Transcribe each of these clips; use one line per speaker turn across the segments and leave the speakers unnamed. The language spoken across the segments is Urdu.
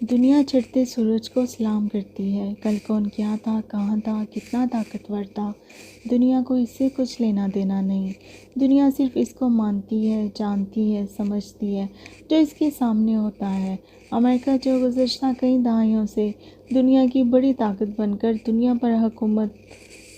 دنیا چڑھتے سورج کو سلام کرتی ہے۔ کل کون کیا تھا، کہاں تھا، کتنا طاقتور تھا، دنیا کو اس سے کچھ لینا دینا نہیں۔ دنیا صرف اس کو مانتی ہے، جانتی ہے، سمجھتی ہے جو اس کے سامنے ہوتا ہے۔ امریکہ جو گزشتہ کئی دہائیوں سے دنیا کی بڑی طاقت بن کر دنیا پر حکومت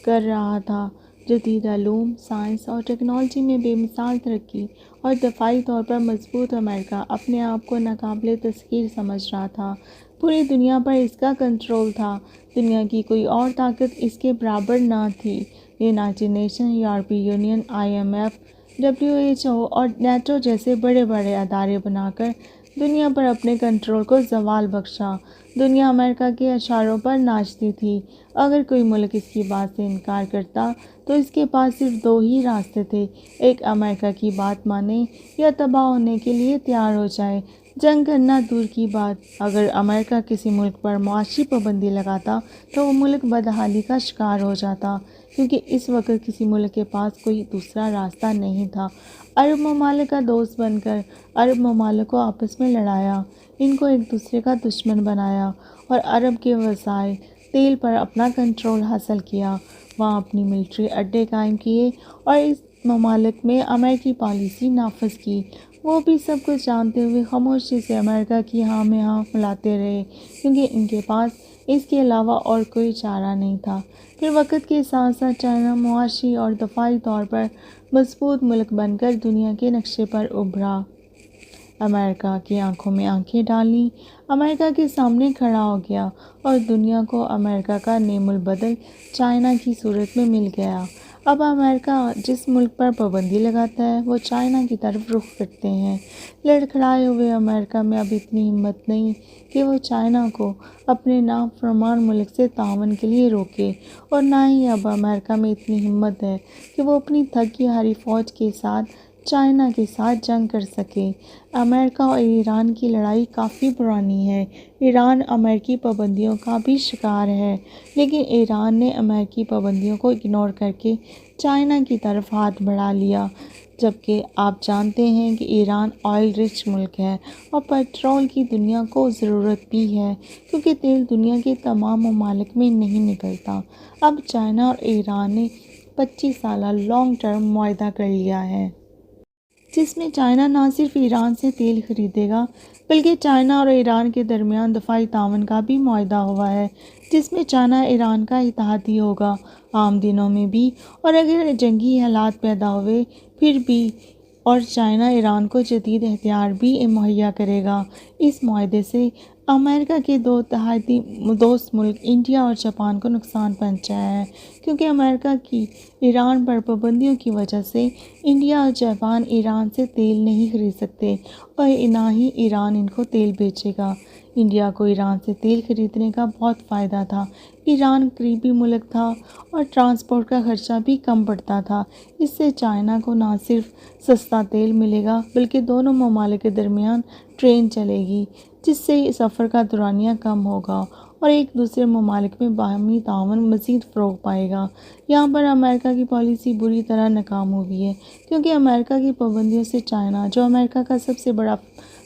کر رہا تھا، جدید علوم، سائنس اور ٹیکنالوجی میں بے مثال ترقی اور دفاعی طور پر مضبوط امریکہ اپنے آپ کو ناقابل تسخیر سمجھ رہا تھا۔ پوری دنیا پر اس کا کنٹرول تھا۔ دنیا کی کوئی اور طاقت اس کے برابر نہ تھی۔ یونائٹڈ نیشن، یورپی یونین، IMF، WHO اور نیٹو جیسے بڑے بڑے ادارے بنا کر دنیا پر اپنے کنٹرول کو زوال بخشا۔ دنیا امریکہ کے اشاروں پر ناچتی تھی۔ اگر کوئی ملک اس کی بات سے انکار کرتا تو اس کے پاس صرف دو ہی راستے تھے، ایک امریکہ کی بات مانے یا تباہ ہونے کے لیے تیار ہو جائے۔ جنگ کرنا دور کی بات، اگر امریکہ کسی ملک پر معاشی پابندی لگاتا تو وہ ملک بدحالی کا شکار ہو جاتا، کیونکہ اس وقت کسی ملک کے پاس کوئی دوسرا راستہ نہیں تھا۔ عرب ممالک کا دوست بن کر عرب ممالک کو آپس میں لڑایا، ان کو ایک دوسرے کا دشمن بنایا اور عرب کے وسائل تیل پر اپنا کنٹرول حاصل کیا، وہاں اپنی ملٹری اڈے قائم کیے اور اس ممالک میں امریکی پالیسی نافذ کی۔ وہ بھی سب کچھ جانتے ہوئے خاموشی سے امریکہ کی ہاں میں ہاں ملاتے رہے، کیونکہ ان کے پاس اس کے علاوہ اور کوئی چارہ نہیں تھا۔ پھر وقت کے ساتھ ساتھ چائنا معاشی اور دفاعی طور پر مضبوط ملک بن کر دنیا کے نقشے پر ابھرا۔ امریکہ کی آنکھوں میں آنکھیں ڈالیں، امریکہ کے سامنے کھڑا ہو گیا اور دنیا کو امریکہ کا نعم البدل چائنا کی صورت میں مل گیا۔ اب امریکہ جس ملک پر پابندی لگاتا ہے وہ چائنا کی طرف رخ کرتے ہیں۔ لڑکھڑائے ہوئے امریکہ میں اب اتنی ہمت نہیں کہ وہ چائنا کو اپنے نافرمان ملک سے تعاون کے لیے روکے، اور نہ ہی اب امریکہ میں اتنی ہمت ہے کہ وہ اپنی تھکی ہاری فوج کے ساتھ چائنا کے ساتھ جنگ کر سکے۔ امریکہ اور ایران کی لڑائی کافی پرانی ہے۔ ایران امریکی پابندیوں کا بھی شکار ہے، لیکن ایران نے امریکی پابندیوں کو اگنور کر کے چائنا کی طرف ہاتھ بڑھا لیا، جبکہ آپ جانتے ہیں کہ ایران آئل رچ ملک ہے اور پیٹرول کی دنیا کو ضرورت بھی ہے، کیونکہ تیل دنیا کے تمام ممالک میں نہیں نکلتا۔ اب چائنا اور ایران نے 25 سالہ لانگ ٹرم معاہدہ کر لیا ہے، جس میں چائنا نہ صرف ایران سے تیل خریدے گا بلکہ چائنا اور ایران کے درمیان دفاعی تعاون کا بھی معاہدہ ہوا ہے، جس میں چائنا ایران کا اتحادی ہوگا عام دنوں میں بھی، اور اگر جنگی حالات پیدا ہوئے پھر بھی، اور چائنا ایران کو جدید ہتھیار بھی مہیا کرے گا۔ اس معاہدے سے امریکہ کے دو اتحادی دوست ملک انڈیا اور جاپان کو نقصان پہنچا ہے، کیونکہ امریکہ کی ایران پر پابندیوں کی وجہ سے انڈیا اور جاپان ایران سے تیل نہیں خرید سکتے اور نہ ہی ایران ان کو تیل بیچے گا۔ انڈیا کو ایران سے تیل خریدنے کا بہت فائدہ تھا، ایران قریبی ملک تھا اور ٹرانسپورٹ کا خرچہ بھی کم پڑتا تھا۔ اس سے چائنا کو نہ صرف سستا تیل ملے گا بلکہ دونوں ممالک کے درمیان ٹرین چلے گی، جس سے سفر کا دورانیہ کم ہوگا اور ایک دوسرے ممالک میں باہمی تعاون مزید فروغ پائے گا۔ یہاں پر امریکہ کی پالیسی بری طرح ناکام ہوئی ہے، کیونکہ امریکہ کی پابندیوں سے چائنا، جو امریکہ کا سب سے بڑا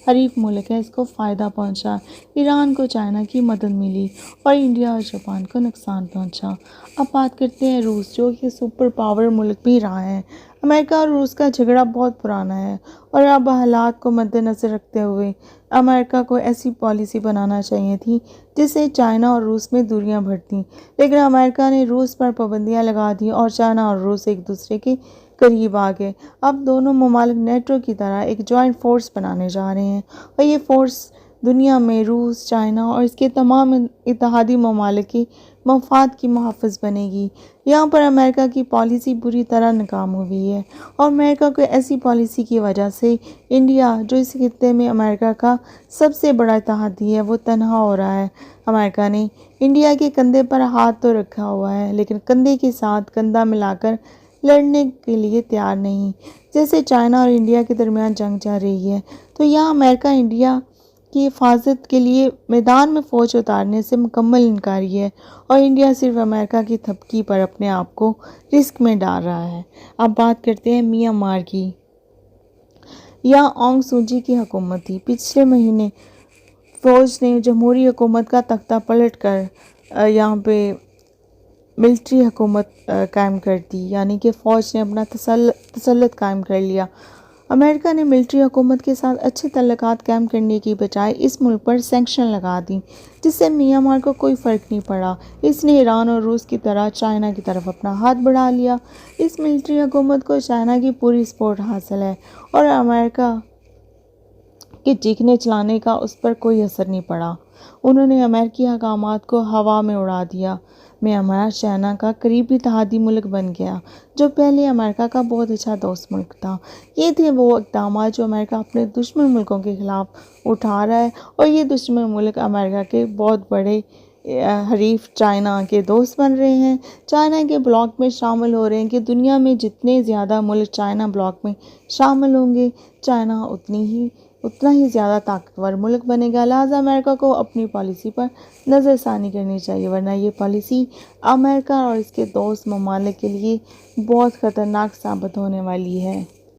حریف ملک ہے، اس کو فائدہ پہنچا، ایران کو چائنا کی مدد ملی اور انڈیا اور جاپان کو نقصان پہنچا۔ اب بات کرتے ہیں روس، جو کہ سپر پاور ملک بھی رہا ہے۔ امریکہ اور روس کا جھگڑا بہت پرانا ہے اور اب حالات کو مد نظر رکھتے ہوئے امریکہ کو ایسی پالیسی بنانا چاہیے تھی جس سے چائنا اور روس میں دوریاں بڑھتیں، لیکن امریکہ نے روس پر پابندیاں لگا دیں اور چائنا اور روس ایک دوسرے کے قریب آ گئے۔ اب دونوں ممالک نیٹو کی طرح ایک جوائنٹ فورس بنانے جا رہے ہیں اور یہ فورس دنیا میں روس، چائنا اور اس کے تمام اتحادی ممالک کے مفاد کی محافظ بنے گی۔ یہاں پر امریکہ کی پالیسی بری طرح ناکام ہوئی ہے اور امریکہ کو ایسی پالیسی کی وجہ سے انڈیا، جو اس خطے میں امریکہ کا سب سے بڑا اتحادی ہے، وہ تنہا ہو رہا ہے۔ امریکہ نے انڈیا کے کندھے پر ہاتھ تو رکھا ہوا ہے، لیکن کندھے کے ساتھ کندھا ملا کر لڑنے کے لیے تیار نہیں۔ جیسے چائنا اور انڈیا کے درمیان جنگ چل رہی ہے، تو یہاں امریکہ انڈیا کی حفاظت کے لیے میدان میں فوج اتارنے سے مکمل انکاری ہے اور انڈیا صرف امریکہ کی تھپکی پر اپنے آپ کو رسک میں ڈال رہا ہے۔ اب بات کرتے ہیں میانمار کی۔ یہاں آنگ سان سو کی حکومت تھی۔ پچھلے مہینے فوج نے جمہوری حکومت کا تختہ پلٹ کر یہاں پہ ملٹری حکومت قائم کر دی، یعنی کہ فوج نے اپنا تسلط قائم کر لیا۔ امریکہ نے ملٹری حکومت کے ساتھ اچھے تعلقات قائم کرنے کی بجائے اس ملک پر سینکشن لگا دی، جس سے میانمار کو کوئی فرق نہیں پڑا۔ اس نے ایران اور روس کی طرح چائنا کی طرف اپنا ہاتھ بڑھا لیا۔ اس ملٹری حکومت کو چائنا کی پوری سپورٹ حاصل ہے اور امریکہ کے چیخنے چلانے کا اس پر کوئی اثر نہیں پڑا۔ انہوں نے امریکی احکامات کو ہوا میں اڑا دیا۔ میانمار چائنا کا قریبی اتحادی ملک بن گیا، جو پہلے امریکہ کا بہت اچھا دوست ملک تھا۔ یہ تھے وہ اقدامات جو امریکہ اپنے دشمن ملکوں کے خلاف اٹھا رہا ہے، اور یہ دشمن ملک امریکہ کے بہت بڑے حریف چائنا کے دوست بن رہے ہیں، چائنا کے بلاک میں شامل ہو رہے ہیں کہ دنیا میں جتنے زیادہ ملک چائنا بلاک میں شامل ہوں گے، چائنا اتنا ہی زیادہ طاقتور ملک بنے گا۔ لہٰذا امریکہ کو اپنی پالیسی پر نظر ثانی کرنی چاہیے، ورنہ یہ پالیسی امریکہ اور اس کے دوست ممالک کے لیے بہت خطرناک ثابت ہونے والی ہے۔